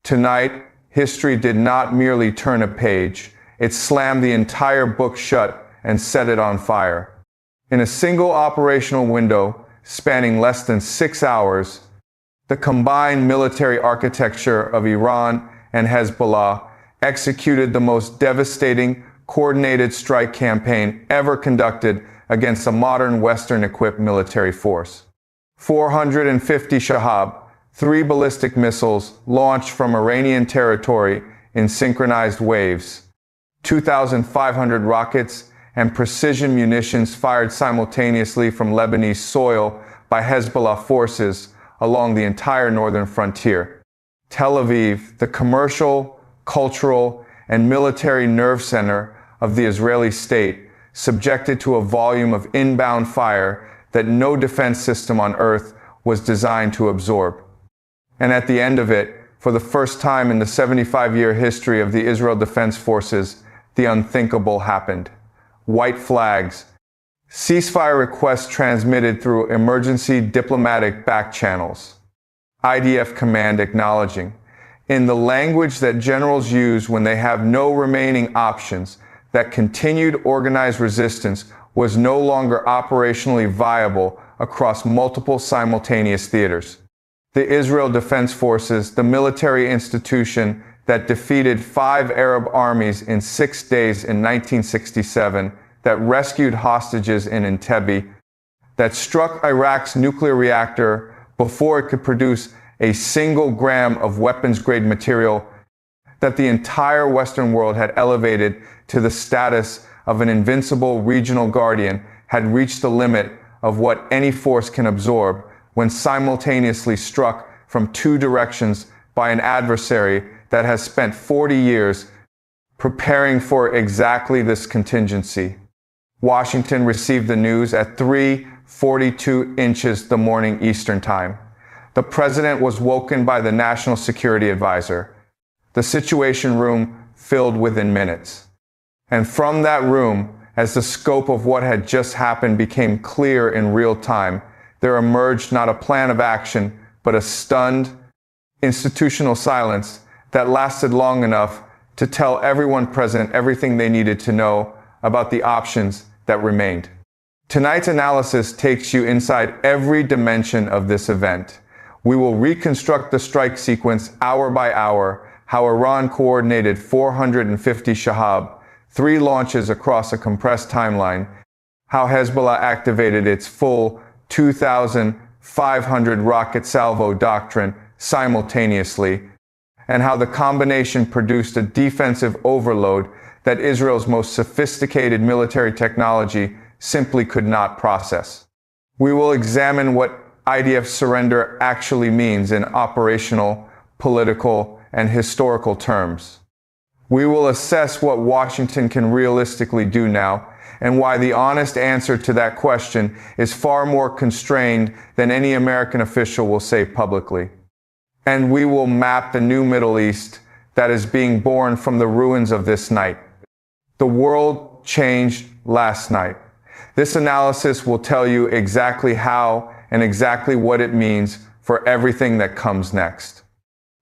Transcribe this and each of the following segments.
Tonight, history did not merely turn a page, it slammed the entire book shut and set it on fire. In a single operational window, spanning less than 6 hours, the combined military architecture of Iran and Hezbollah executed the most devastating, coordinated strike campaign ever conducted against a modern Western-equipped military force. 450 Shahab-3 ballistic missiles launched from Iranian territory in synchronized waves, 2,500 rockets and precision munitions fired simultaneously from Lebanese soil by Hezbollah forces along the entire northern frontier. Tel Aviv, the commercial, cultural, and military nerve center of the Israeli state, subjected to a volume of inbound fire that no defense system on earth was designed to absorb. And at the end of it, for the first time in the 75-year history of the Israel Defense Forces, the unthinkable happened. White flags, ceasefire requests transmitted through emergency diplomatic back channels, IDF command acknowledging, in the language that generals use when they have no remaining options, that continued organized resistance was no longer operationally viable across multiple simultaneous theaters. The Israel Defense Forces, the military institution that defeated 5 Arab armies in 6 days in 1967, that rescued hostages in Entebbe, that struck Iraq's nuclear reactor before it could produce a single gram of weapons-grade material, that the entire Western world had elevated to the status of an invincible regional guardian, had reached the limit of what any force can absorb when simultaneously struck from 2 directions by an adversary that has spent 40 years preparing for exactly this contingency. Washington received the news at 3:42 inches the morning Eastern Time. The president was woken by the National Security Advisor. The Situation Room filled within minutes. And from that room, as the scope of what had just happened became clear in real time, there emerged not a plan of action, but a stunned, institutional silence that lasted long enough to tell everyone present everything they needed to know about the options that remained. Tonight's analysis takes you inside every dimension of this event. We will reconstruct the strike sequence hour by hour, how Iran coordinated 450 Shahab-3 launches across a compressed timeline, how Hezbollah activated its full 2,500 rocket salvo doctrine simultaneously, and how the combination produced a defensive overload that Israel's most sophisticated military technology simply could not process. We will examine what IDF surrender actually means in operational, political, and historical terms. We will assess what Washington can realistically do now, and why the honest answer to that question is far more constrained than any American official will say publicly. And we will map the new Middle East that is being born from the ruins of this night. The world changed last night. This analysis will tell you exactly how and exactly what it means for everything that comes next.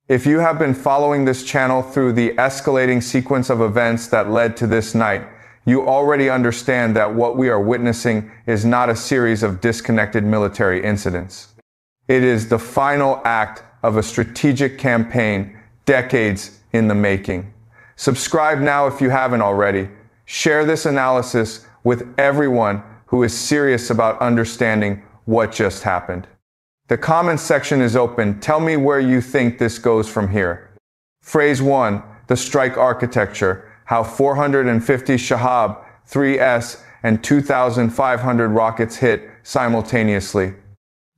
If you have been following this channel through the escalating sequence of events that led to this night, you already understand that what we are witnessing is not a series of disconnected military incidents. It is the final act of a strategic campaign decades in the making. Subscribe now if you haven't already. Share this analysis with everyone who is serious about understanding what just happened. The comments section is open. Tell me where you think this goes from here. Phrase 1, the strike architecture, how 450 Shahab-3s and 2,500 rockets hit simultaneously.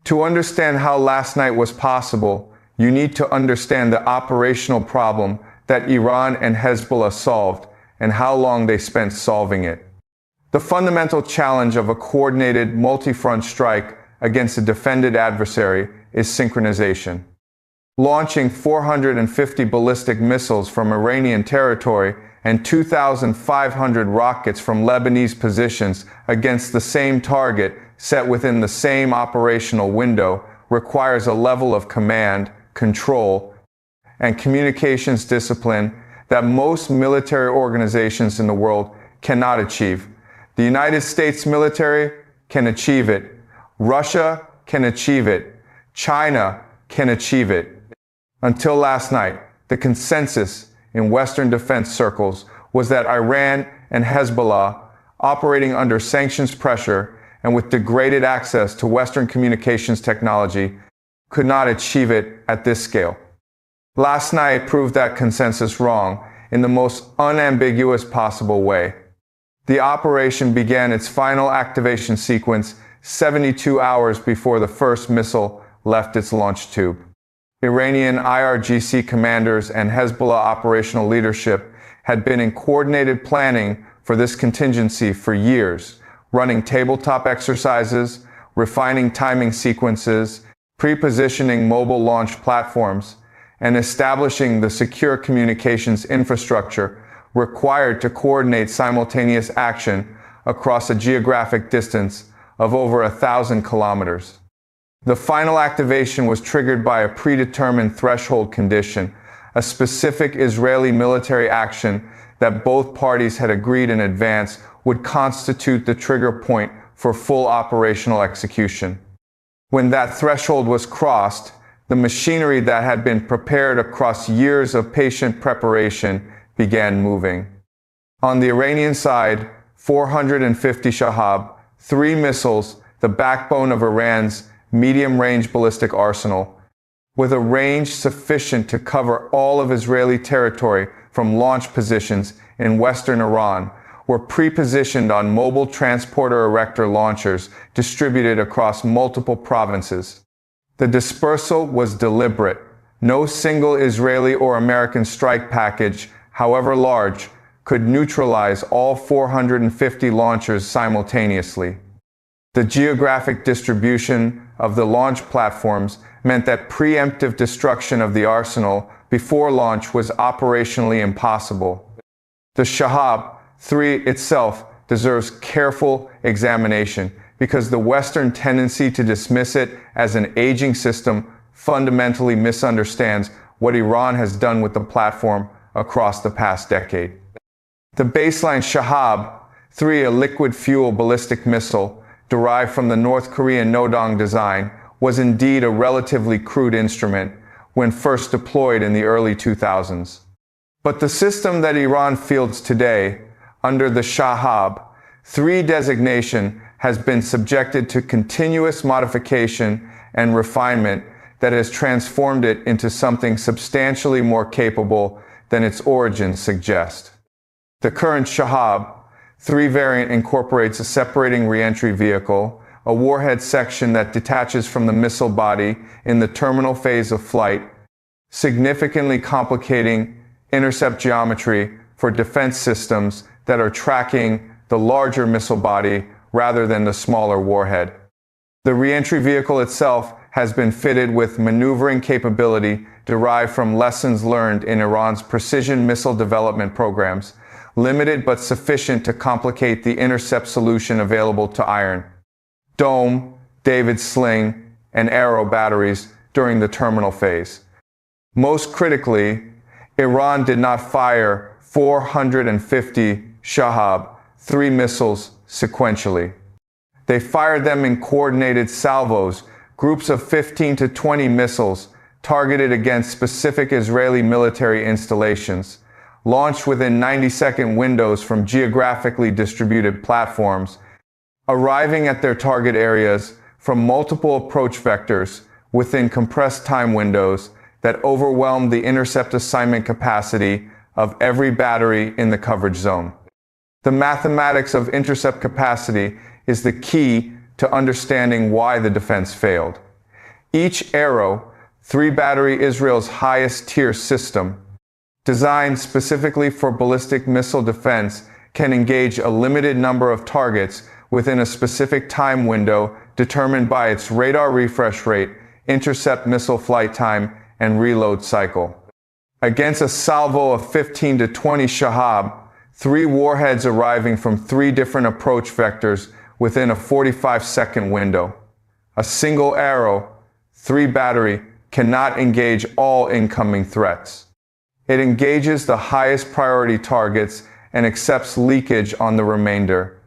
To understand how last night was possible, you need to understand the operational problem that Iran and Hezbollah solved and how long they spent solving it. The fundamental challenge of a coordinated multi-front strike against a defended adversary is synchronization. Launching 450 ballistic missiles from Iranian territory and 2,500 rockets from Lebanese positions against the same target set within the same operational window requires a level of command, control, and communications discipline that most military organizations in the world cannot achieve. The United States military can achieve it. Russia can achieve it. China can achieve it. Until last night, the consensus in Western defense circles was that Iran and Hezbollah, operating under sanctions pressure and with degraded access to Western communications technology, could not achieve it at this scale. Last night proved that consensus wrong in the most unambiguous possible way. The operation began its final activation sequence 72 hours before the first missile left its launch tube. Iranian IRGC commanders and Hezbollah operational leadership had been in coordinated planning for this contingency for years, running tabletop exercises, refining timing sequences, pre-positioning mobile launch platforms, and establishing the secure communications infrastructure required to coordinate simultaneous action across a geographic distance of over 1,000 kilometers. The final activation was triggered by a predetermined threshold condition, a specific Israeli military action that both parties had agreed in advance would constitute the trigger point for full operational execution. When that threshold was crossed, the machinery that had been prepared across years of patient preparation began moving. On the Iranian side, 450 Shahab-3 missiles, the backbone of Iran's medium-range ballistic arsenal, with a range sufficient to cover all of Israeli territory from launch positions in western Iran, were pre-positioned on mobile transporter erector launchers distributed across multiple provinces. The dispersal was deliberate. No single Israeli or American strike package, however large, could neutralize all 450 launchers simultaneously. The geographic distribution of the launch platforms meant that preemptive destruction of the arsenal before launch was operationally impossible. The Shahab-3 itself deserves careful examination because the Western tendency to dismiss it as an aging system fundamentally misunderstands what Iran has done with the platform across the past decade. The baseline Shahab-3, a liquid-fuel ballistic missile derived from the North Korean Nodong design, was indeed a relatively crude instrument when first deployed in the early 2000s. But the system that Iran fields today, under the Shahab-3 designation, has been subjected to continuous modification and refinement that has transformed it into something substantially more capable than its origins suggest. The current Shahab-3 variant incorporates a separating reentry vehicle, a warhead section that detaches from the missile body in the terminal phase of flight, significantly complicating intercept geometry for defense systems that are tracking the larger missile body rather than the smaller warhead. The reentry vehicle itself has been fitted with maneuvering capability derived from lessons learned in Iran's precision missile development programs, limited but sufficient to complicate the intercept solution available to iron dome, David sling, and arrow batteries during the terminal phase. Most critically, Iran did not fire 450 Shahab-3 missiles sequentially. They fired them in coordinated salvos, groups of 15 to 20 missiles targeted against specific Israeli military installations, launched within 90-second windows from geographically distributed platforms, arriving at their target areas from multiple approach vectors within compressed time windows that overwhelmed the intercept assignment capacity of every battery in the coverage zone. The mathematics of intercept capacity is the key to understanding why the defense failed. Each Arrow, 3-battery Israel's highest tier system, designed specifically for ballistic missile defense, can engage a limited number of targets within a specific time window determined by its radar refresh rate, intercept missile flight time, and reload cycle. Against a salvo of 15 to 20 Shahab-3 warheads arriving from 3 different approach vectors within a 45-second window, a single Arrow, 3-battery cannot engage all incoming threats. It engages the highest priority targets and accepts leakage on the remainder.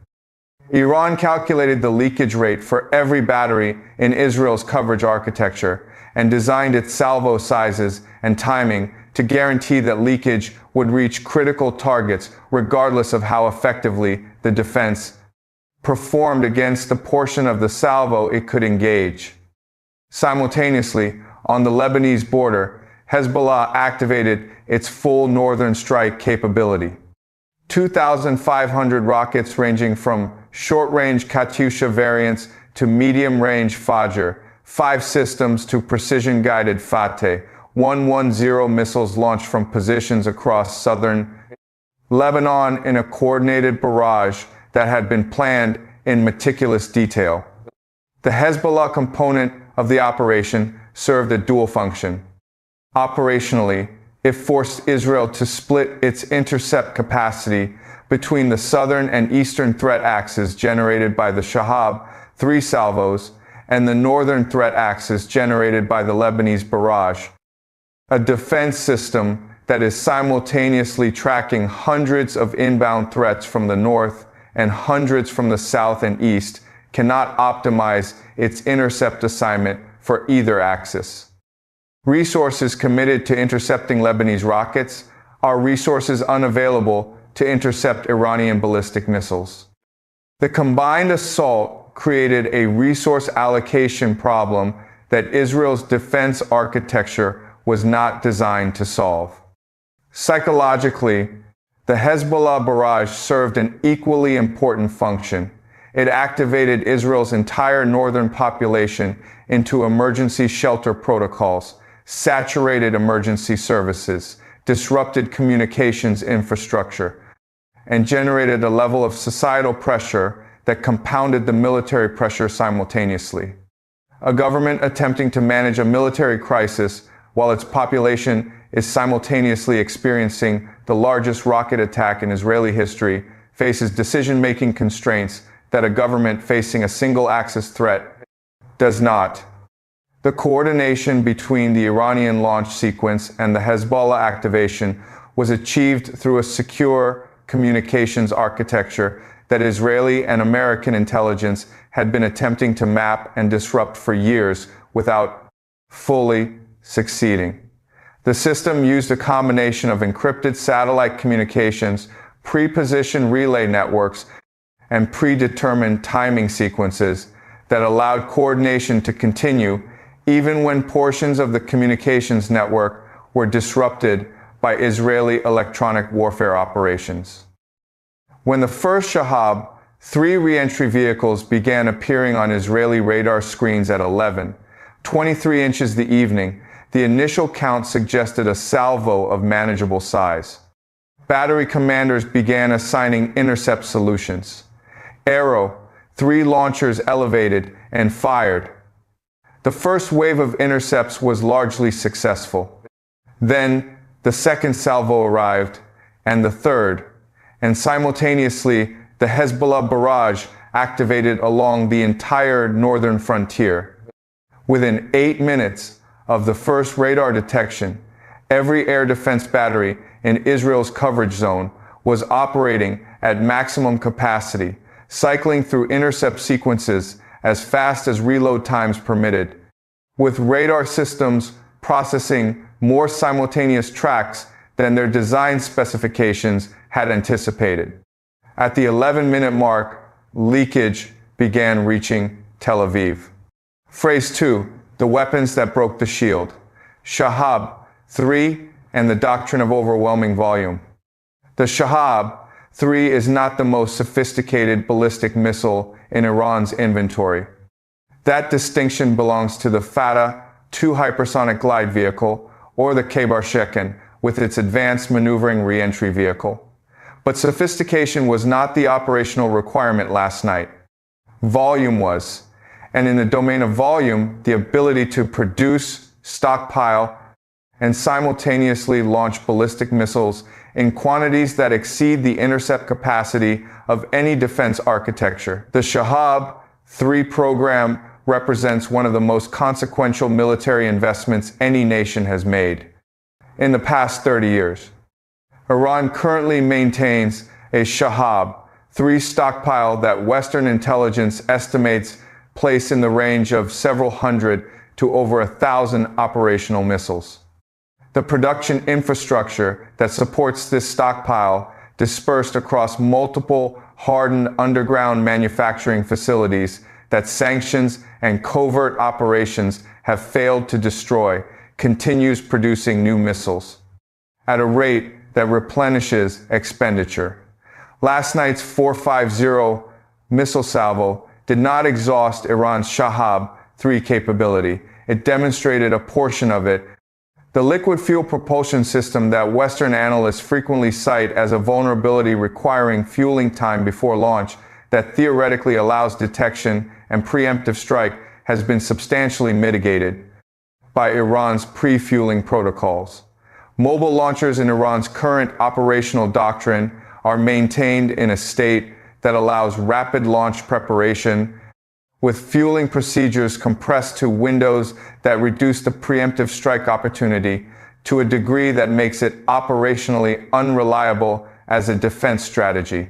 Iran calculated the leakage rate for every battery in Israel's coverage architecture and designed its salvo sizes and timing to guarantee that leakage would reach critical targets regardless of how effectively the defense performed against the portion of the salvo it could engage. Simultaneously, on the Lebanese border, Hezbollah activated its full northern strike capability. 2,500 rockets ranging from short-range Katyusha variants to medium-range Fajr, 5 systems to precision-guided Fateh, 110 missiles launched from positions across southern Lebanon in a coordinated barrage that had been planned in meticulous detail. The Hezbollah component of the operation served a dual function. Operationally, it forced Israel to split its intercept capacity between the southern and eastern threat axes generated by the Shahab-3 salvos and the northern threat axis generated by the Lebanese barrage, a defense system that is simultaneously tracking hundreds of inbound threats from the north and hundreds from the south and east, cannot optimize its intercept assignment for either axis. Resources committed to intercepting Lebanese rockets are resources unavailable to intercept Iranian ballistic missiles. The combined assault created a resource allocation problem that Israel's defense architecture was not designed to solve. Psychologically, the Hezbollah barrage served an equally important function. It activated Israel's entire northern population into emergency shelter protocols, saturated emergency services, disrupted communications infrastructure, and generated a level of societal pressure that compounded the military pressure simultaneously. A government attempting to manage a military crisis while its population is simultaneously experiencing the largest rocket attack in Israeli history faces decision-making constraints that a government facing a single-axis threat does not. The coordination between the Iranian launch sequence and the Hezbollah activation was achieved through a secure communications architecture that Israeli and American intelligence had been attempting to map and disrupt for years without fully succeeding. The system used a combination of encrypted satellite communications, pre-positioned relay networks, and predetermined timing sequences that allowed coordination to continue even when portions of the communications network were disrupted by Israeli electronic warfare operations. When the first Shahab-3 re-entry vehicles began appearing on Israeli radar screens at 11:23 inches the evening, the initial count suggested a salvo of manageable size. Battery commanders began assigning intercept solutions. Arrow, 3 launchers elevated and fired. The first wave of intercepts was largely successful. Then the second salvo arrived, and the third, and simultaneously the Hezbollah barrage activated along the entire northern frontier. Within 8 minutes of the first radar detection, every air defense battery in Israel's coverage zone was operating at maximum capacity, cycling through intercept sequences as fast as reload times permitted, with radar systems processing more simultaneous tracks than their design specifications had anticipated. At the 11-minute mark, leakage began reaching Tel Aviv. Phrase 2, the weapons that broke the shield. Shahab-3 and the Doctrine of Overwhelming Volume. The Shahab-3 is not the most sophisticated ballistic missile in Iran's inventory. That distinction belongs to the Fateh 2 hypersonic glide vehicle or the Jiang Xueqin with its advanced maneuvering re-entry vehicle. But sophistication was not the operational requirement last night. Volume was. And in the domain of volume, the ability to produce, stockpile, and simultaneously launch ballistic missiles in quantities that exceed the intercept capacity of any defense architecture. The Shahab-3 program represents one of the most consequential military investments any nation has made in the past 30 years. Iran currently maintains a Shahab-3 stockpile that Western intelligence estimates place in the range of several hundred to over 1,000 operational missiles. The production infrastructure that supports this stockpile, dispersed across multiple hardened underground manufacturing facilities that sanctions and covert operations have failed to destroy, continues producing new missiles at a rate that replenishes expenditure. Last night's 450 missile salvo did not exhaust Iran's Shahab-3 capability. It demonstrated a portion of it. The liquid fuel propulsion system that Western analysts frequently cite as a vulnerability requiring fueling time before launch that theoretically allows detection and preemptive strike has been substantially mitigated by Iran's pre-fueling protocols. Mobile launchers in Iran's current operational doctrine are maintained in a state that allows rapid launch preparation, with fueling procedures compressed to windows that reduce the preemptive strike opportunity to a degree that makes it operationally unreliable as a defense strategy.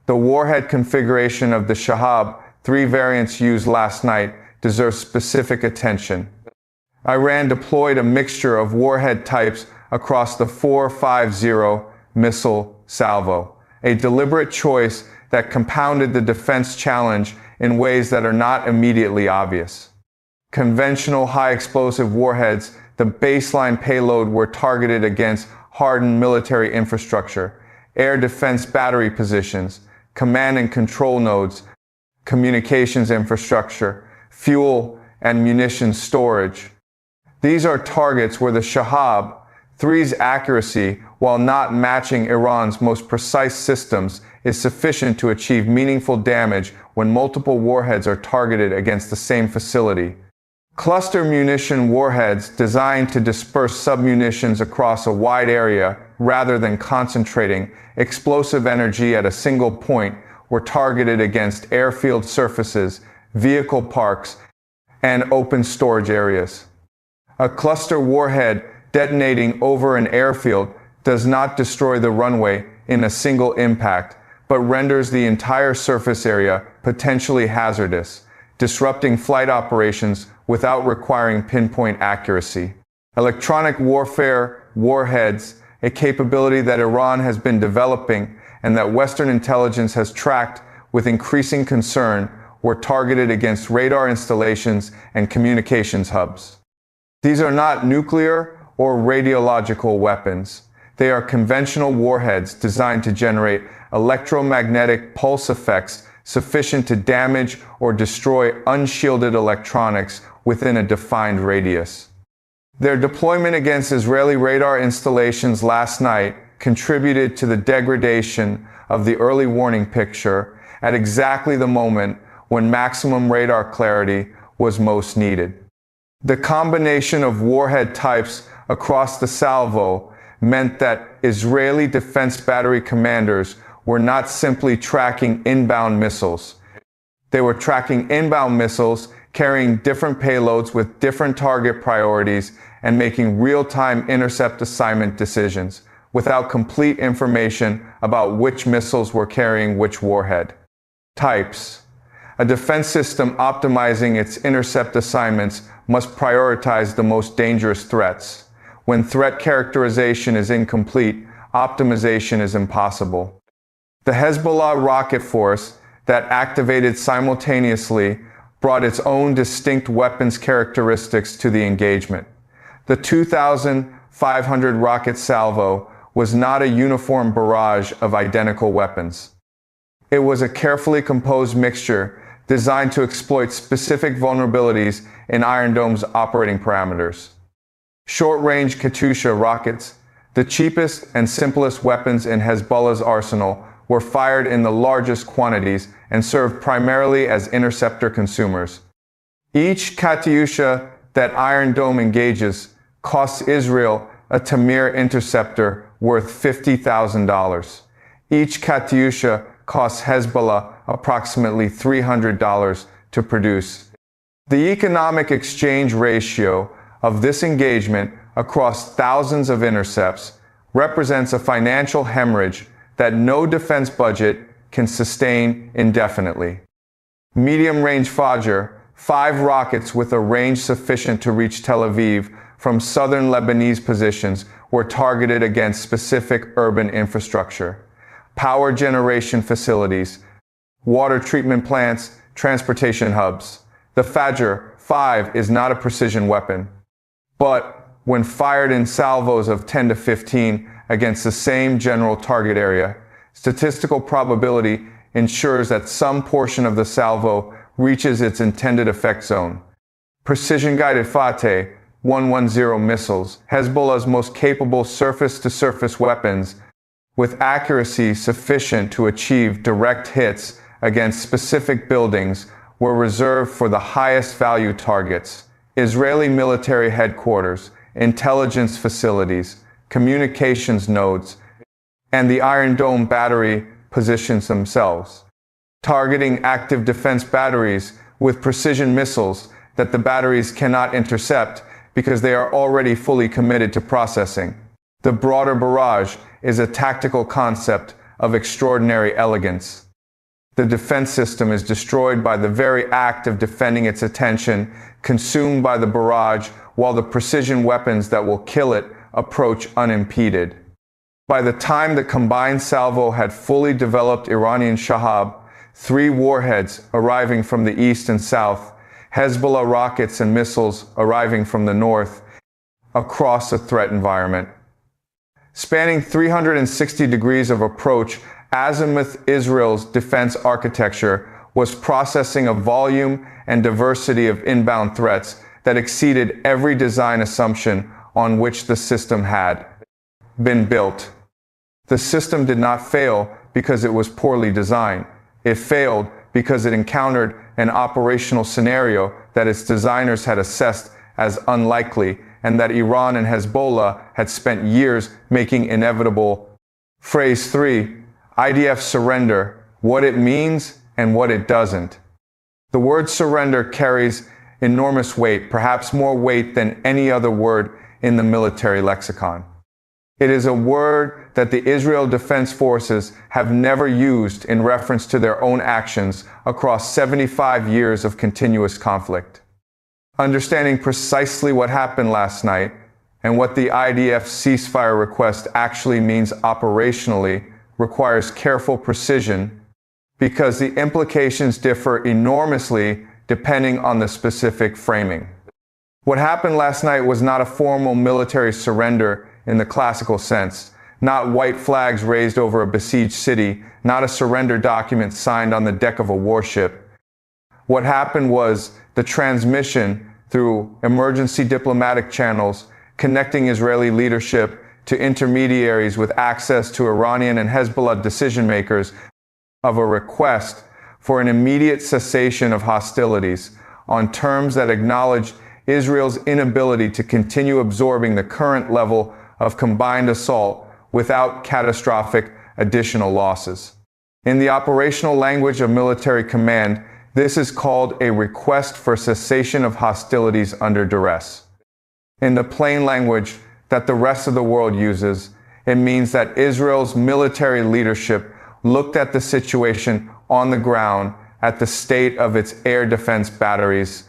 The warhead configuration of the Shahab-3 variants used last night deserves specific attention. Iran deployed a mixture of warhead types across the 450 missile salvo, a deliberate choice that compounded the defense challenge in ways that are not immediately obvious. Conventional high-explosive warheads, the baseline payload, were targeted against hardened military infrastructure, air defense battery positions, command and control nodes, communications infrastructure, fuel and munitions storage. These are targets where the Shahab-3's accuracy, while not matching Iran's most precise systems, is sufficient to achieve meaningful damage when multiple warheads are targeted against the same facility. Cluster munition warheads, designed to disperse submunitions across a wide area rather than concentrating explosive energy at a single point, were targeted against airfield surfaces, vehicle parks, and open storage areas. A cluster warhead detonating over an airfield does not destroy the runway in a single impact, but renders the entire surface area potentially hazardous, disrupting flight operations without requiring pinpoint accuracy. Electronic warfare warheads, a capability that Iran has been developing and that Western intelligence has tracked with increasing concern, were targeted against radar installations and communications hubs. These are not nuclear or radiological weapons. They are conventional warheads designed to generate electromagnetic pulse effects sufficient to damage or destroy unshielded electronics within a defined radius. Their deployment against Israeli radar installations last night contributed to the degradation of the early warning picture at exactly the moment when maximum radar clarity was most needed. The combination of warhead types across the salvo meant that Israeli defense battery commanders were not simply tracking inbound missiles. They were tracking inbound missiles carrying different payloads with different target priorities and making real-time intercept assignment decisions without complete information about which missiles were carrying which warhead types. A defense system optimizing its intercept assignments must prioritize the most dangerous threats. When threat characterization is incomplete, optimization is impossible. The Hezbollah rocket force that activated simultaneously brought its own distinct weapons characteristics to the engagement. The 2,500 rocket salvo was not a uniform barrage of identical weapons. It was a carefully composed mixture designed to exploit specific vulnerabilities in Iron Dome's operating parameters. Short-range Katyusha rockets, the cheapest and simplest weapons in Hezbollah's arsenal, were fired in the largest quantities and served primarily as interceptor consumers. Each Katyusha that Iron Dome engages costs Israel a Tamir interceptor worth $50,000. Each Katyusha costs Hezbollah approximately $300 to produce. The economic exchange ratio of this engagement across thousands of intercepts represents a financial hemorrhage that no defense budget can sustain indefinitely. Medium-range Fajr, 5 rockets with a range sufficient to reach Tel Aviv from southern Lebanese positions, were targeted against specific urban infrastructure, power generation facilities, water treatment plants, transportation hubs. The Fajr 5 is not a precision weapon, but when fired in salvos of 10 to 15 against the same general target area, statistical probability ensures that some portion of the salvo reaches its intended effect zone. Precision-guided Fateh 110 missiles, Hezbollah's most capable surface-to-surface weapons, with accuracy sufficient to achieve direct hits against specific buildings, were reserved for the highest value targets: Israeli military headquarters, intelligence facilities, communications nodes, and the Iron Dome battery positions themselves, targeting active defense batteries with precision missiles that the batteries cannot intercept because they are already fully committed to processing. The broader barrage is a tactical concept of extraordinary elegance. The defense system is destroyed by the very act of defending its attention, consumed by the barrage, while the precision weapons that will kill it approach unimpeded. By the time the combined salvo had fully developed Iranian Shahab-3 warheads arriving from the east and south, Hezbollah rockets and missiles arriving from the north, across the threat environment. Spanning 360 degrees of approach, azimuth Israel's defense architecture was processing a volume and diversity of inbound threats that exceeded every design assumption on which the system had been built. The system did not fail because it was poorly designed. It failed because it encountered an operational scenario that its designers had assessed as unlikely and that Iran and Hezbollah had spent years making inevitable. Phrase 3, IDF surrender, what it means and what it doesn't. The word surrender carries enormous weight, perhaps more weight than any other word in the military lexicon. It is a word that the Israel Defense Forces have never used in reference to their own actions across 75 years of continuous conflict. Understanding precisely what happened last night and what the IDF ceasefire request actually means operationally requires careful precision because the implications differ enormously depending on the specific framing. What happened last night was not a formal military surrender in the classical sense, not white flags raised over a besieged city, not a surrender document signed on the deck of a warship. What happened was the transmission through emergency diplomatic channels connecting Israeli leadership to intermediaries with access to Iranian and Hezbollah decision makers of a request for an immediate cessation of hostilities on terms that acknowledged Israel's inability to continue absorbing the current level of combined assault without catastrophic additional losses. In the operational language of military command, this is called a request for cessation of hostilities under duress. In the plain language that the rest of the world uses, it means that Israel's military leadership looked at the situation on the ground, at the state of its air defense batteries,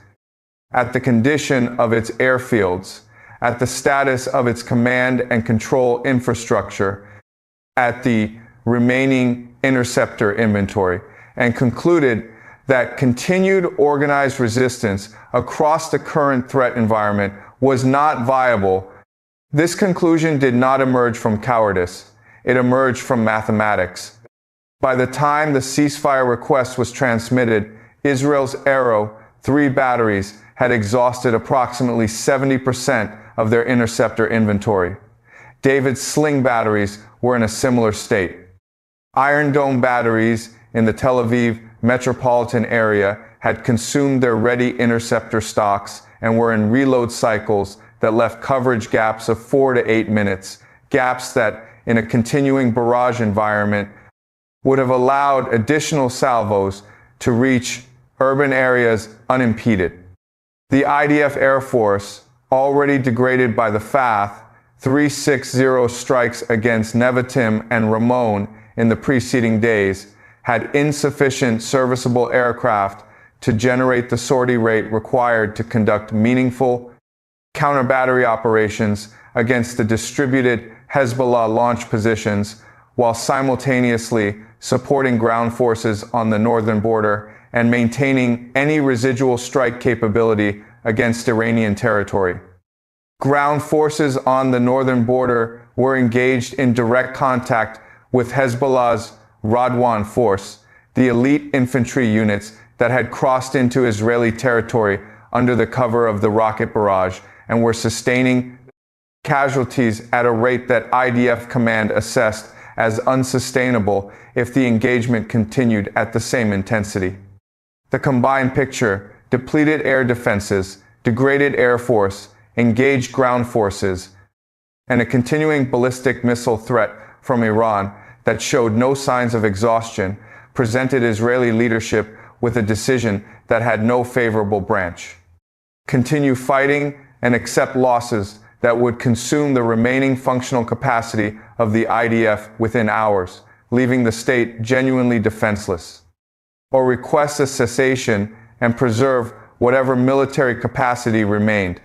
at the condition of its airfields, at the status of its command and control infrastructure, at the remaining interceptor inventory, and concluded that continued organized resistance across the current threat environment was not viable. This conclusion did not emerge from cowardice. It emerged from mathematics. By the time the ceasefire request was transmitted, Israel's Arrow 3 batteries had exhausted approximately 70% of their interceptor inventory. David's Sling batteries were in a similar state. Iron Dome batteries in the Tel Aviv metropolitan area had consumed their ready interceptor stocks and were in reload cycles that left coverage gaps of 4 to 8 minutes, gaps that, in a continuing barrage environment, would have allowed additional salvos to reach urban areas unimpeded. The IDF Air Force, already degraded by the FATH 360 strikes against Nevatim and Ramon in the preceding days, had insufficient serviceable aircraft to generate the sortie rate required to conduct meaningful counter-battery operations against the distributed Hezbollah launch positions, while simultaneously supporting ground forces on the northern border and maintaining any residual strike capability against Iranian territory. Ground forces on the northern border were engaged in direct contact with Hezbollah's Radwan force, the elite infantry units that had crossed into Israeli territory under the cover of the rocket barrage and were sustaining casualties at a rate that IDF command assessed as unsustainable if the engagement continued at the same intensity. The combined picture: depleted air defenses, degraded air force, engaged ground forces, and a continuing ballistic missile threat from Iran that showed no signs of exhaustion, presented Israeli leadership with a decision that had no favorable branch: continue fighting and accept losses that would consume the remaining functional capacity of the IDF within hours, leaving the state genuinely defenseless, or request a cessation and preserve whatever military capacity remained.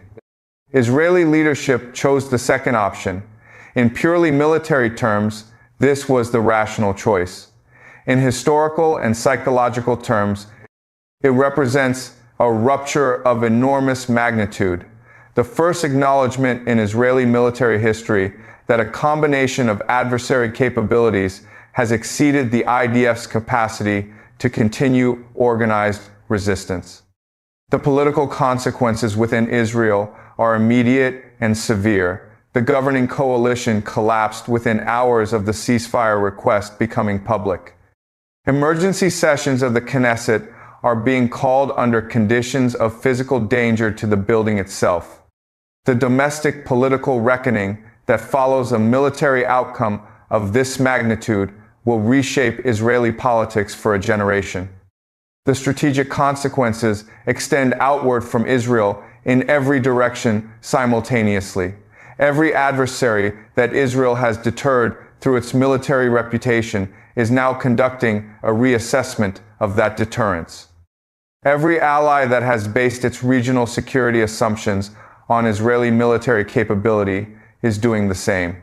Israeli leadership chose the second option. In purely military terms, this was the rational choice. In historical and psychological terms, it represents a rupture of enormous magnitude, the first acknowledgement in Israeli military history that a combination of adversary capabilities has exceeded the IDF's capacity to continue organized resistance. The political consequences within Israel are immediate and severe. The governing coalition collapsed within hours of the ceasefire request becoming public. Emergency sessions of the Knesset are being called under conditions of physical danger to the building itself. The domestic political reckoning that follows a military outcome of this magnitude will reshape Israeli politics for a generation. The strategic consequences extend outward from Israel in every direction simultaneously. Every adversary that Israel has deterred through its military reputation is now conducting a reassessment of that deterrence. Every ally that has based its regional security assumptions on Israeli military capability is doing the same.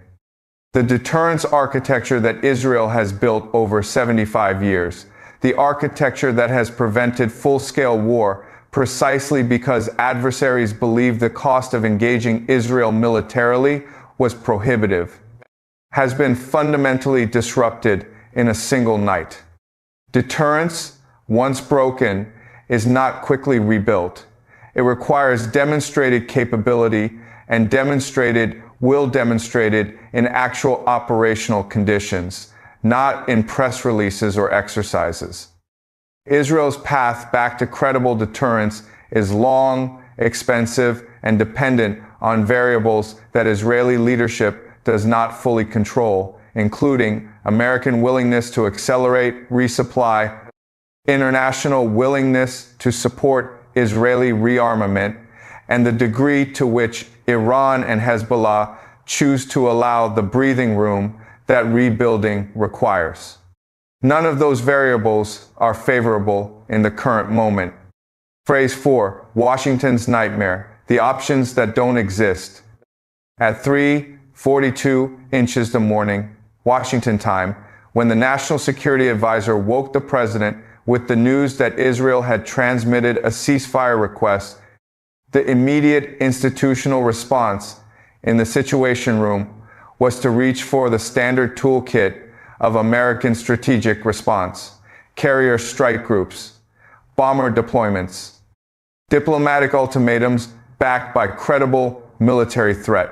The deterrence architecture that Israel has built over 75 years, the architecture that has prevented full-scale war precisely because adversaries believed the cost of engaging Israel militarily was prohibitive, has been fundamentally disrupted in a single night. Deterrence, once broken, is not quickly rebuilt. It requires demonstrated capability and will demonstrated in actual operational conditions, not in press releases or exercises. Israel's path back to credible deterrence is long, expensive, and dependent on variables that Israeli leadership does not fully control, including American willingness to accelerate resupply, international willingness to support Israeli rearmament, and the degree to which Iran and Hezbollah choose to allow the breathing room that rebuilding requires. None of those variables are favorable in the current moment. Phrase 4, Washington's nightmare, the options that don't exist. At 3:42 inches the morning, Washington time, when the National Security Advisor woke the president with the news that Israel had transmitted a ceasefire request, the immediate institutional response in the Situation Room was to reach for the standard toolkit of American strategic response: carrier strike groups, bomber deployments, diplomatic ultimatums backed by credible military threat.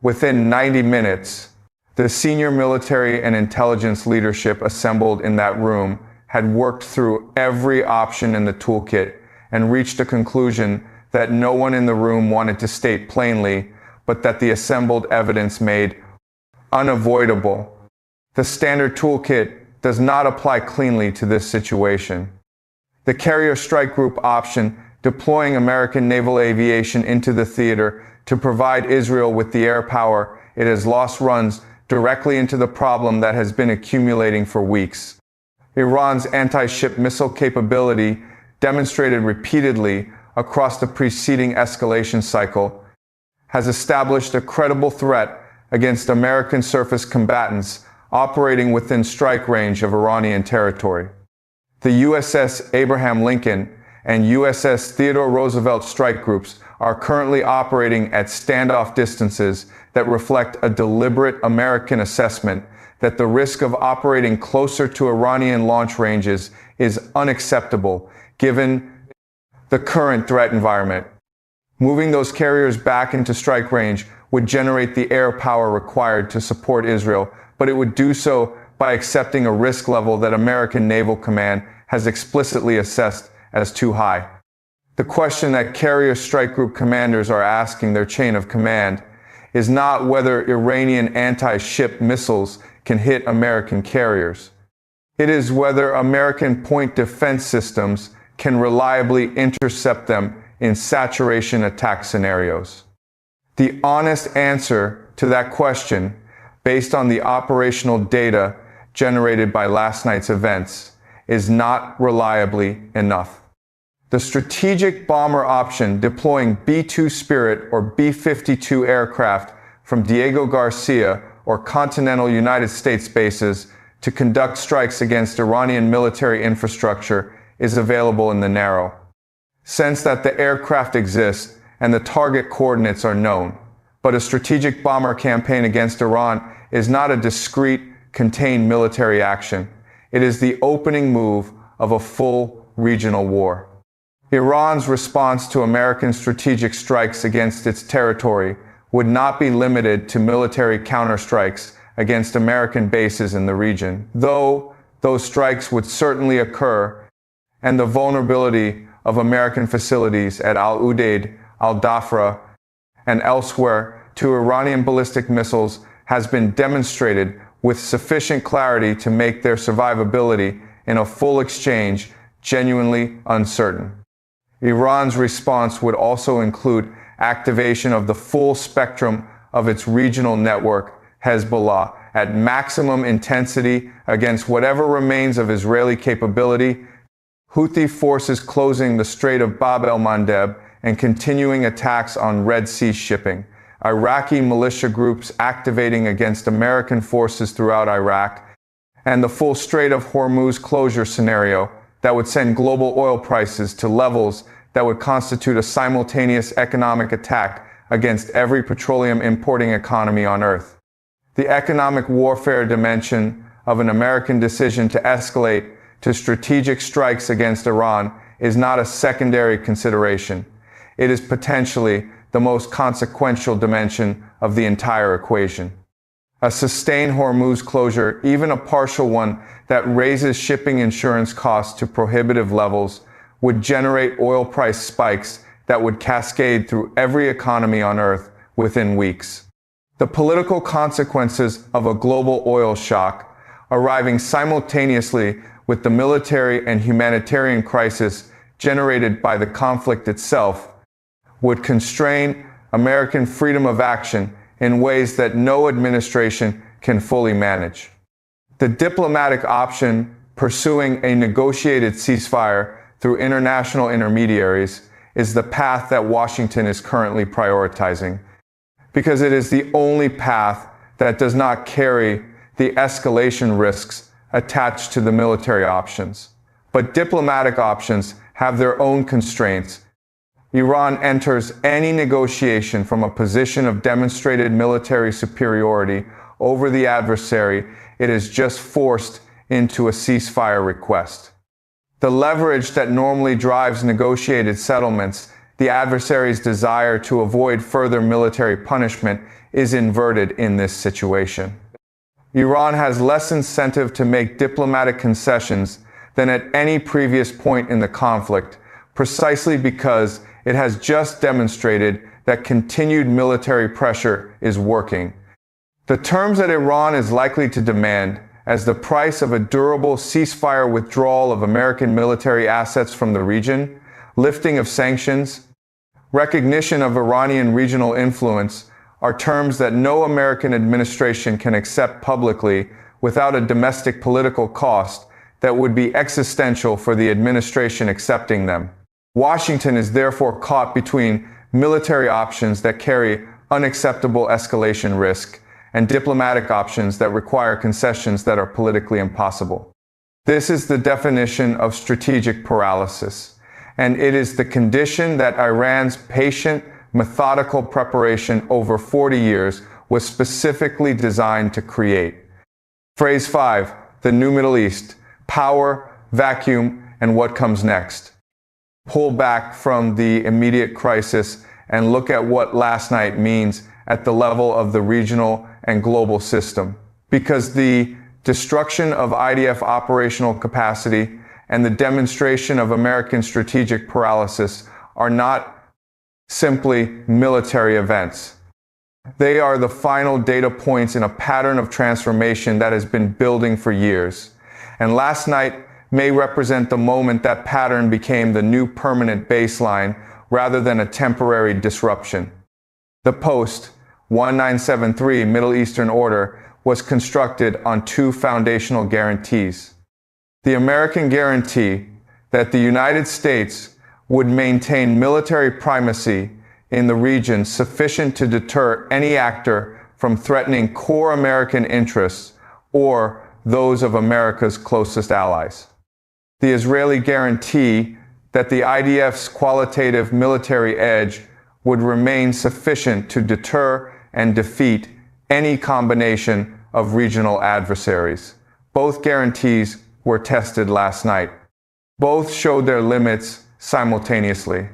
Within 90 minutes, the senior military and intelligence leadership assembled in that room had worked through every option in the toolkit and reached a conclusion that no one in the room wanted to state plainly, but that the assembled evidence made unavoidable. The standard toolkit does not apply cleanly to this situation. The carrier strike group option deploying American naval aviation into the theater to provide Israel with the air power it has lost runs directly into the problem that has been accumulating for weeks. Iran's anti-ship missile capability, demonstrated repeatedly across the preceding escalation cycle, has established a credible threat against American surface combatants operating within strike range of Iranian territory. The USS Abraham Lincoln and USS Theodore Roosevelt strike groups are currently operating at standoff distances that reflect a deliberate American assessment that the risk of operating closer to Iranian launch ranges is unacceptable given the current threat environment. Moving those carriers back into strike range would generate the air power required to support Israel, but it would do so by accepting a risk level that American Naval Command has explicitly assessed as too high. The question that carrier strike group commanders are asking their chain of command is not whether Iranian anti-ship missiles can hit American carriers. It is whether American point defense systems can reliably intercept them in saturation attack scenarios. The honest answer to that question, based on the operational data generated by last night's events, is not reliably enough. The strategic bomber option deploying B-2 Spirit or B-52 aircraft from Diego Garcia or continental United States bases to conduct strikes against Iranian military infrastructure is available in the narrow sense that the aircraft exists and the target coordinates are known. But a strategic bomber campaign against Iran is not a discrete, contained military action. It is the opening move of a full regional war. Iran's response to American strategic strikes against its territory would not be limited to military counterstrikes against American bases in the region, though those strikes would certainly occur, and the vulnerability of American facilities at Al Udeid, Al Dhafra, and elsewhere to Iranian ballistic missiles has been demonstrated with sufficient clarity to make their survivability in a full exchange genuinely uncertain. Iran's response would also include activation of the full spectrum of its regional network, Hezbollah, at maximum intensity against whatever remains of Israeli capability, Houthi forces closing the Strait of Bab el-Mandeb and continuing attacks on Red Sea shipping, Iraqi militia groups activating against American forces throughout Iraq, and the full Strait of Hormuz closure scenario that would send global oil prices to levels that would constitute a simultaneous economic attack against every petroleum importing economy on Earth. The economic warfare dimension of an American decision to escalate to strategic strikes against Iran is not a secondary consideration. It is potentially the most consequential dimension of the entire equation. A sustained Hormuz closure, even a partial one that raises shipping insurance costs to prohibitive levels, would generate oil price spikes that would cascade through every economy on Earth within weeks. The political consequences of a global oil shock, arriving simultaneously with the military and humanitarian crisis generated by the conflict itself, would constrain American freedom of action in ways that no administration can fully manage. The diplomatic option, pursuing a negotiated ceasefire through international intermediaries, is the path that Washington is currently prioritizing, because it is the only path that does not carry the escalation risks attached to the military options. But diplomatic options have their own constraints. Iran enters any negotiation from a position of demonstrated military superiority over the adversary it is just forced into a ceasefire request. The leverage that normally drives negotiated settlements, the adversary's desire to avoid further military punishment, is inverted in this situation. Iran has less incentive to make diplomatic concessions than at any previous point in the conflict, precisely because it has just demonstrated that continued military pressure is working. The terms that Iran is likely to demand as the price of a durable ceasefire withdrawal of American military assets from the region lifting of sanctions, recognition of Iranian regional influence are terms that no American administration can accept publicly without a domestic political cost that would be existential for the administration accepting them. Washington is therefore caught between military options that carry unacceptable escalation risk and diplomatic options that require concessions that are politically impossible. This is the definition of strategic paralysis, and it is the condition that Iran's patient, methodical preparation over 40 years was specifically designed to create. Phrase 5, the New Middle East, power, vacuum, and what comes next. Pull back from the immediate crisis and look at what last night means at the level of the regional and global system. Because the destruction of IDF operational capacity and the demonstration of American strategic paralysis are not simply military events. They are the final data points in a pattern of transformation that has been building for years. And last night may represent the moment that pattern became the new permanent baseline rather than a temporary disruption. The post-1973 Middle Eastern order was constructed on two foundational guarantees. The American guarantee that the United States would maintain military primacy in the region sufficient to deter any actor from threatening core American interests or those of America's closest allies. The Israeli guarantee that the IDF's qualitative military edge would remain sufficient to deter and defeat any combination of regional adversaries. Both guarantees were tested last night. Both showed their limits simultaneously.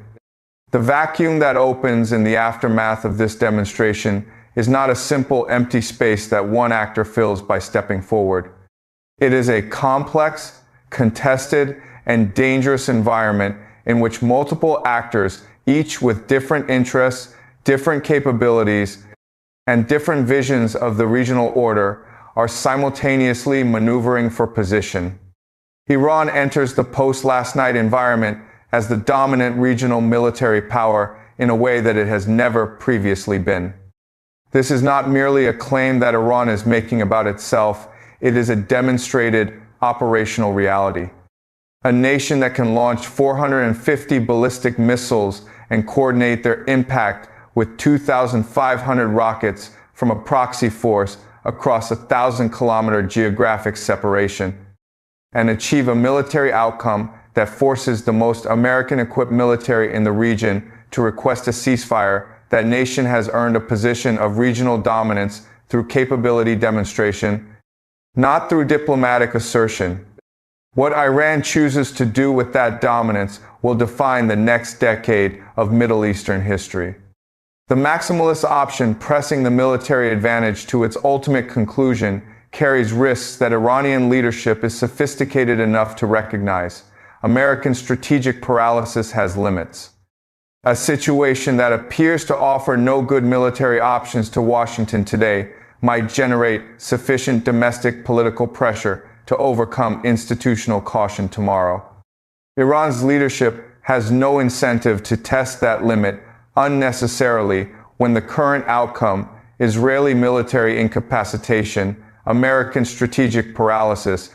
The vacuum that opens in the aftermath of this demonstration is not a simple empty space that one actor fills by stepping forward. It is a complex, contested, and dangerous environment in which multiple actors, each with different interests, different capabilities, and different visions of the regional order, are simultaneously maneuvering for position. Iran enters the post-last night environment as the dominant regional military power in a way that it has never previously been. This is not merely a claim that Iran is making about itself, it is a demonstrated operational reality. A nation that can launch 450 ballistic missiles and coordinate their impact with 2,500 rockets from a proxy force across a 1,000-kilometer geographic separation, and achieve a military outcome that forces the most American-equipped military in the region to request a ceasefire. That nation has earned a position of regional dominance through capability demonstration, not through diplomatic assertion. What Iran chooses to do with that dominance will define the next decade of Middle Eastern history. The maximalist option, pressing the military advantage to its ultimate conclusion, carries risks that Iranian leadership is sophisticated enough to recognize. American strategic paralysis has limits. A situation that appears to offer no good military options to Washington today might generate sufficient domestic political pressure to overcome institutional caution tomorrow. Iran's leadership has no incentive to test that limit unnecessarily when the current outcome, Israeli military incapacitation, American strategic paralysis,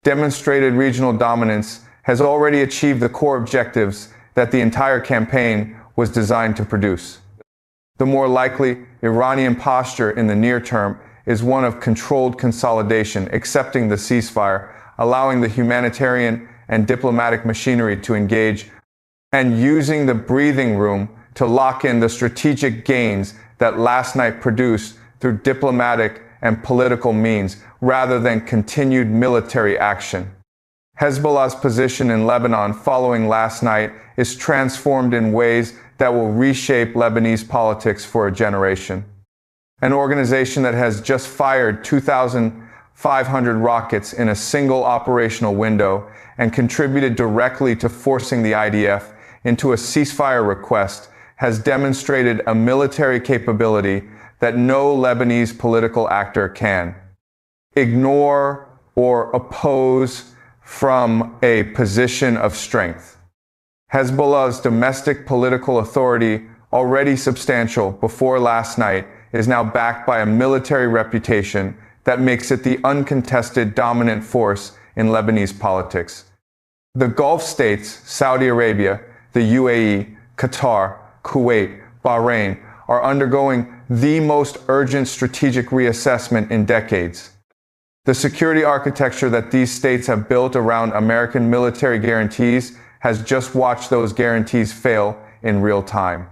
demonstrated regional dominance, has already achieved the core objectives that the entire campaign was designed to produce. The more likely Iranian posture in the near term is one of controlled consolidation, accepting the ceasefire, allowing the humanitarian and diplomatic machinery to engage, and using the breathing room to lock in the strategic gains that last night produced through diplomatic and political means rather than continued military action. Hezbollah's position in Lebanon following last night is transformed in ways that will reshape Lebanese politics for a generation. An organization that has just fired 2,500 rockets in a single operational window and contributed directly to forcing the IDF into a ceasefire request has demonstrated a military capability that no Lebanese political actor can ignore or oppose from a position of strength. Hezbollah's domestic political authority, already substantial before last night, is now backed by a military reputation that makes it the uncontested dominant force in Lebanese politics. The Gulf states, Saudi Arabia, the UAE, Qatar, Kuwait, Bahrain, are undergoing the most urgent strategic reassessment in decades. The security architecture that these states have built around American military guarantees has just watched those guarantees fail in real time.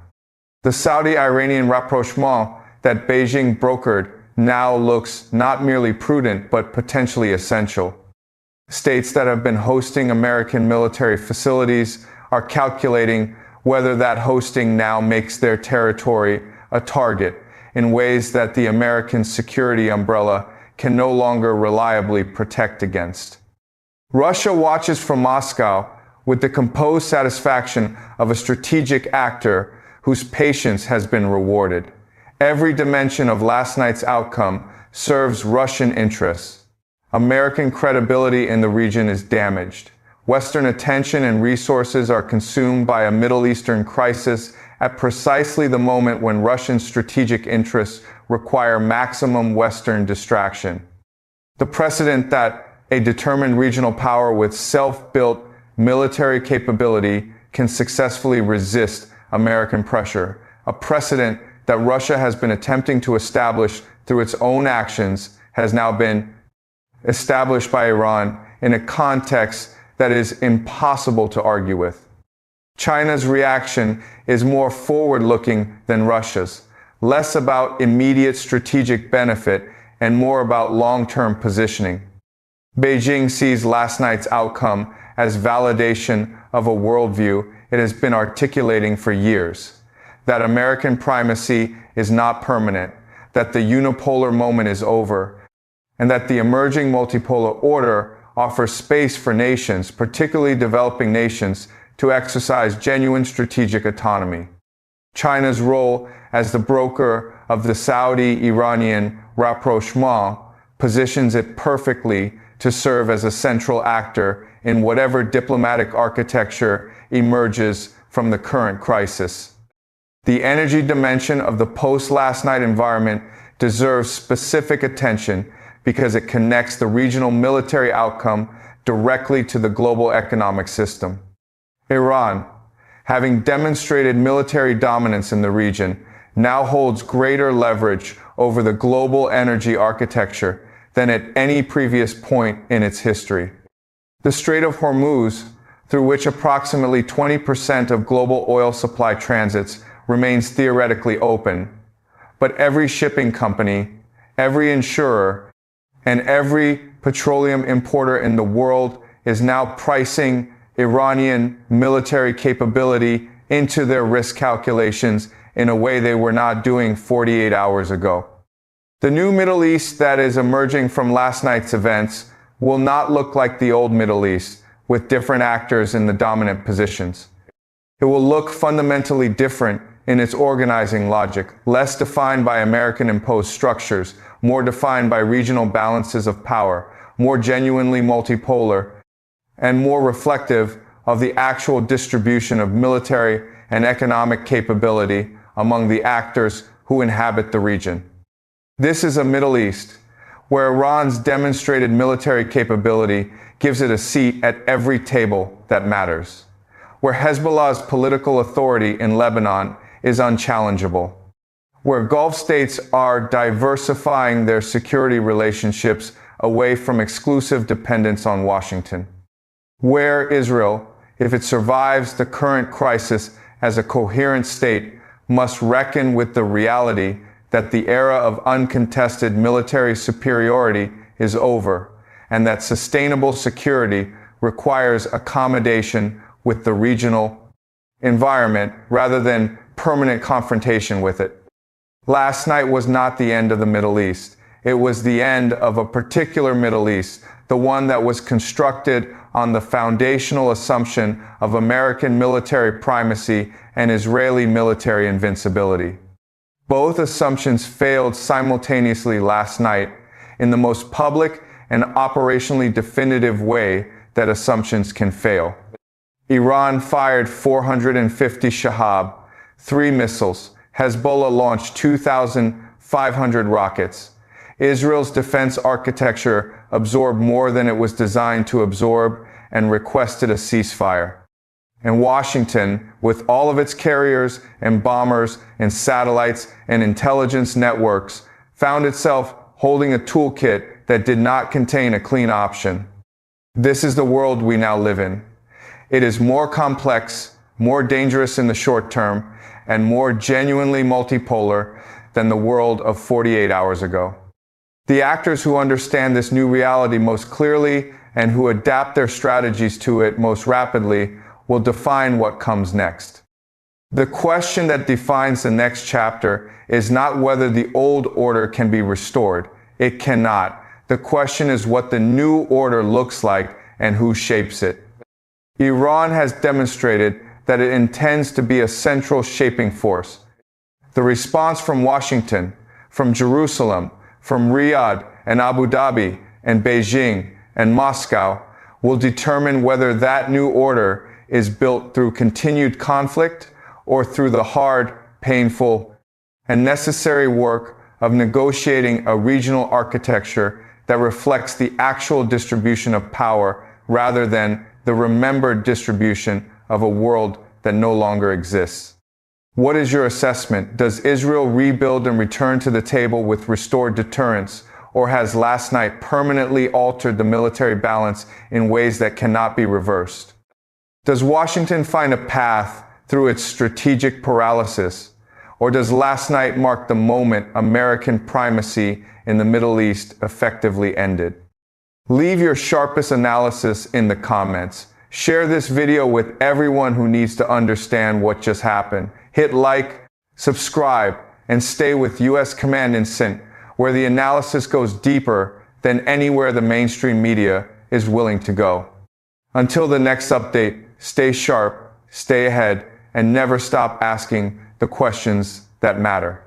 The Saudi-Iranian rapprochement that Beijing brokered now looks not merely prudent but potentially essential. States that have been hosting American military facilities are calculating whether that hosting now makes their territory a target in ways that the American security umbrella can no longer reliably protect against. Russia watches from Moscow with the composed satisfaction of a strategic actor whose patience has been rewarded. Every dimension of last night's outcome serves Russian interests. American credibility in the region is damaged. Western attention and resources are consumed by a Middle Eastern crisis at precisely the moment when Russian strategic interests require maximum Western distraction. The precedent that a determined regional power with self-built military capability can successfully resist American pressure, a precedent that Russia has been attempting to establish through its own actions, has now been established by Iran in a context that is impossible to argue with. China's reaction is more forward-looking than Russia's, less about immediate strategic benefit and more about long-term positioning. Beijing sees last night's outcome as validation of a worldview it has been articulating for years, that American primacy is not permanent, that the unipolar moment is over, and that the emerging multipolar order offers space for nations, particularly developing nations, to exercise genuine strategic autonomy. China's role as the broker of the Saudi-Iranian rapprochement positions it perfectly to serve as a central actor in whatever diplomatic architecture emerges from the current crisis. The energy dimension of the post-last night environment deserves specific attention because it connects the regional military outcome directly to the global economic system. Iran, having demonstrated military dominance in the region, now holds greater leverage over the global energy architecture than at any previous point in its history. The Strait of Hormuz, through which approximately 20% of global oil supply transits, remains theoretically open, but every shipping company, every insurer, and every petroleum importer in the world is now pricing Iranian military capability into their risk calculations in a way they were not doing 48 hours ago. The new Middle East that is emerging from last night's events will not look like the old Middle East, with different actors in the dominant positions. It will look fundamentally different in its organizing logic, less defined by American-imposed structures, more defined by regional balances of power, more genuinely multipolar, and more reflective of the actual distribution of military and economic capability among the actors who inhabit the region. This is a Middle East where Iran's demonstrated military capability gives it a seat at every table that matters, where Hezbollah's political authority in Lebanon is unchallengeable, where Gulf states are diversifying their security relationships away from exclusive dependence on Washington, where Israel, if it survives the current crisis as a coherent state, must reckon with the reality that the era of uncontested military superiority is over, and that sustainable security requires accommodation with the regional environment rather than permanent confrontation with it. Last night was not the end of the Middle East. It was the end of a particular Middle East, the one that was constructed on the foundational assumption of American military primacy and Israeli military invincibility. Both assumptions failed simultaneously last night in the most public and operationally definitive way that assumptions can fail. Iran fired 450 Shahab-3 missiles. Hezbollah launched 2,500 rockets. Israel's defense architecture absorbed more than it was designed to absorb and requested a ceasefire. And Washington, with all of its carriers and bombers and satellites and intelligence networks, found itself holding a toolkit that did not contain a clean option. This is the world we now live in. It is more complex, more dangerous in the short term, and more genuinely multipolar than the world of 48 hours ago. The actors who understand this new reality most clearly and who adapt their strategies to it most rapidly will define what comes next. The question that defines the next chapter is not whether the old order can be restored. It cannot. The question is what the new order looks like and who shapes it. Iran has demonstrated that it intends to be a central shaping force. The response from Washington, from Jerusalem, from Riyadh and Abu Dhabi and Beijing and Moscow will determine whether that new order is built through continued conflict or through the hard, painful, and necessary work of negotiating a regional architecture that reflects the actual distribution of power rather than the remembered distribution of a world that no longer exists. What is your assessment? Does Israel rebuild and return to the table with restored deterrence, or has last night permanently altered the military balance in ways that cannot be reversed? Does Washington find a path through its strategic paralysis, or does last night mark the moment American primacy in the Middle East effectively ended? Leave your sharpest analysis in the comments. Share this video with everyone who needs to understand what just happened. Hit like, subscribe, and stay with U.S. Command and Cent, where the analysis goes deeper than anywhere the mainstream media is willing to go. Until the next update, stay sharp, stay ahead, and never stop asking the questions that matter.